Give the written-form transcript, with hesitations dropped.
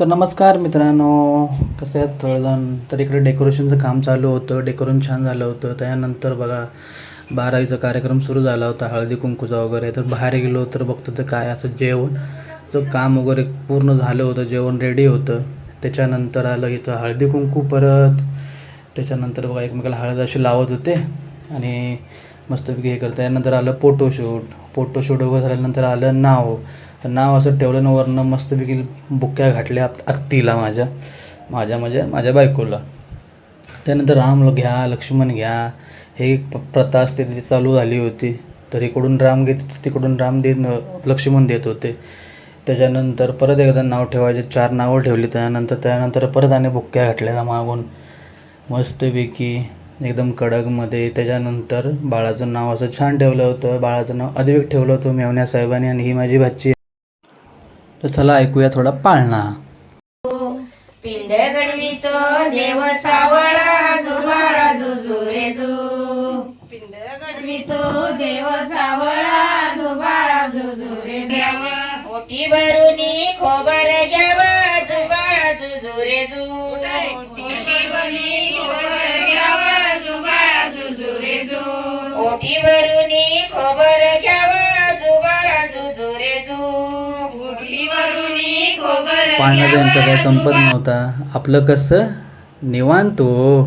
तर नमस्कार मित्रांनो, कसे आहेत थोडंजण. तर इकडे डेकोरेशनचं काम चालू होतं. डेकोरेशन छान झालं होतं. त्यानंतर बघा 12वीचा कार्यक्रम सुरू झाला होता, हळदी कुंकूचा वगैरे. तर बाहेर गेलो तर बघतो तर काय असं जेवणचं काम वगैरे पूर्ण झालं होतं, जेवण रेडी होतं. त्याच्यानंतर आलं इथं हळदी कुंकू परत. त्याच्यानंतर बघा एकमेकाला हळद अशी लावत होते आणि मस्तपैकी हे करतं. त्यानंतर आलं फोटोशूट वगैरे झाल्यानंतर आलं नाव. तर नाव असं ठेवलं ना, वरनं मस्तपैकी बुक्क्या घातल्या आत्तीला माझ्या माझ्या म्हणजे माझ्या बायकोला. त्यानंतर राम घ्या, लक्ष्मण घ्या, हे प्रथा असते ती चालू झाली होती. तर इकडून राम घेत होते, तिकडून राम लक्ष्मण देत होते. त्याच्यानंतर परत एकदा नाव ठेवायचे, 4 नावं ठेवली. त्यानंतर परत आणि बुक्क्या घातल्या मागून मस्तपैकी एकदम कडकमध्ये. त्याच्यानंतर बाळाचं नाव असं छान ठेवलं होतं. बाळाचं नाव अद्वैत ठेवलं होतं मेवण्या साहेबांनी, आणि ही माझी भाची. तर चला ऐकूया थोडा पाळणा. पिंड घडवितो देव सावळा, जुबाळा जुजू रे जू. पिंड घडवितो देव सावळा, जुबाळा जुजू रे घ्याव. ओटी भरुनी खोबर घ्याव, जुबाळा जुजू रे जू. ओटी भरुनी खोबर घ्याव, जुबाळा जुजू रे जू. ओटी भरुनी खोबर घ्याव, जुबाळा जुजू रे जू. ओटी भरुनी खोबर पाळणा त्यांचा काय संपत नव्हता. आपलं कसं निवांत हो.